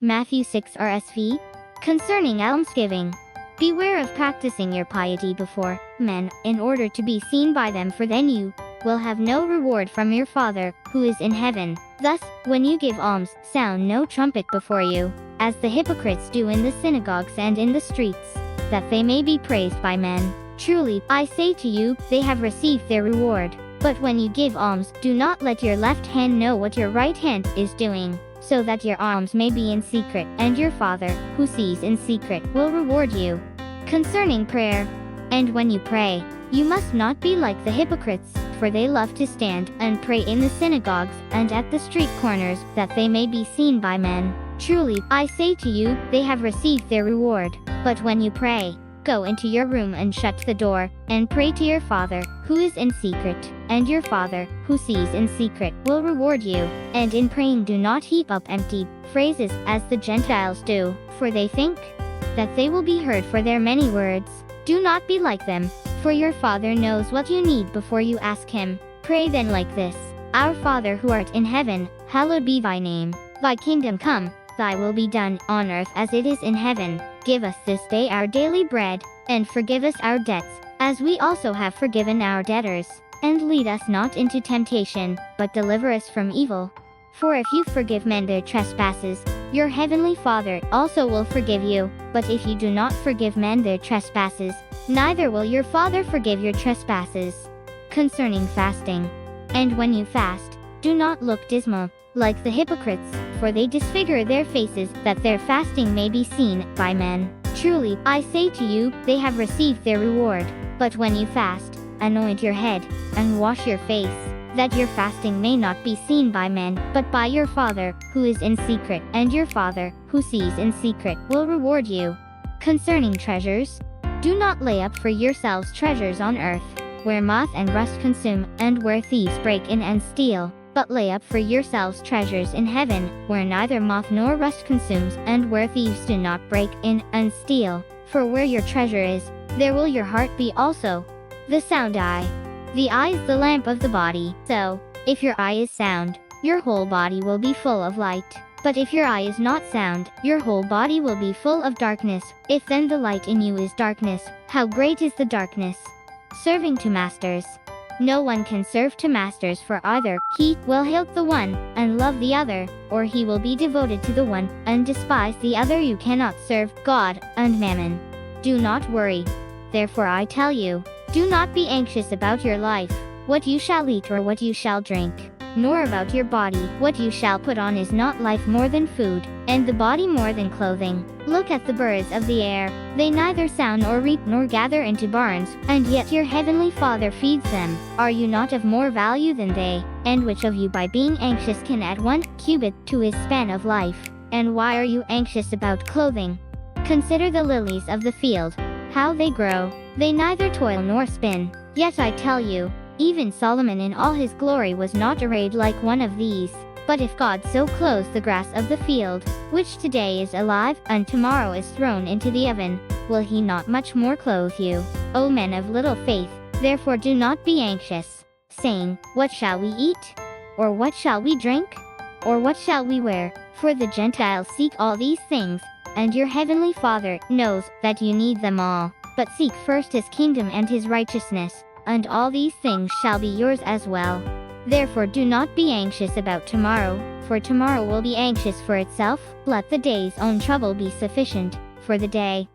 Matthew 6 RSV. Concerning almsgiving. Beware of practicing your piety before men, in order to be seen by them, for then you will have no reward from your Father, who is in heaven. Thus, when you give alms, sound no trumpet before you, as the hypocrites do in the synagogues and in the streets, that they may be praised by men. Truly, I say to you, they have received their reward. But when you give alms, do not let your left hand know what your right hand is doing, so that your alms may be in secret, and your Father, who sees in secret, will reward you. Concerning prayer. And when you pray, you must not be like the hypocrites, for they love to stand and pray in the synagogues and at the street corners, that they may be seen by men. Truly, I say to you, they have received their reward. But when you pray, go into your room and shut the door, and pray to your Father, who is in secret, and your Father, who sees in secret, will reward you. And in praying do not heap up empty phrases, as the Gentiles do, for they think that they will be heard for their many words. Do not be like them, for your Father knows what you need before you ask him. Pray then like this: Our Father who art in heaven, hallowed be thy name. Thy kingdom come, thy will be done, on earth as it is in heaven. Give us this day our daily bread, and forgive us our debts, as we also have forgiven our debtors. And lead us not into temptation, but deliver us from evil. For if you forgive men their trespasses, your heavenly Father also will forgive you. But if you do not forgive men their trespasses, neither will your Father forgive your trespasses. Concerning fasting. And when you fast, do not look dismal, like the hypocrites, for they disfigure their faces, that their fasting may be seen by men. Truly, I say to you, they have received their reward. But when you fast, anoint your head, and wash your face, that your fasting may not be seen by men, but by your Father, who is in secret, and your Father, who sees in secret, will reward you. Concerning treasures. Do not lay up for yourselves treasures on earth, where moth and rust consume, and where thieves break in and steal. But lay up for yourselves treasures in heaven, where neither moth nor rust consumes, and where thieves do not break in and steal. For where your treasure is, there will your heart be also. The sound eye. The eye is the lamp of the body. So, if your eye is sound, your whole body will be full of light. But if your eye is not sound, your whole body will be full of darkness. If then the light in you is darkness, how great is the darkness? Serving two masters. No one can serve two masters, for either he will hate the one and love the other, or he will be devoted to the one and despise the other. You cannot serve God and mammon. Do not worry. Therefore I tell you, do not be anxious about your life, what you shall eat or what you shall drink, nor about your body, what you shall put on. Is not life more than food, and the body more than clothing? Look at the birds of the air. They neither sow nor reap nor gather into barns, and yet your heavenly Father feeds them. Are you not of more value than they? And which of you by being anxious can add 1 cubit to his span of life? And why are you anxious about clothing? Consider the lilies of the field, how they grow. They neither toil nor spin. Yet I tell you, even Solomon in all his glory was not arrayed like one of these. But if God so clothes the grass of the field, which today is alive and tomorrow is thrown into the oven, will he not much more clothe you, O men of little faith? Therefore do not be anxious, saying, What shall we eat? Or what shall we drink? Or what shall we wear? For the Gentiles seek all these things, and your heavenly Father knows that you need them all. But seek first his kingdom and his righteousness, and all these things shall be yours as well. Therefore do not be anxious about tomorrow, for tomorrow will be anxious for itself. Let the day's own trouble be sufficient for the day.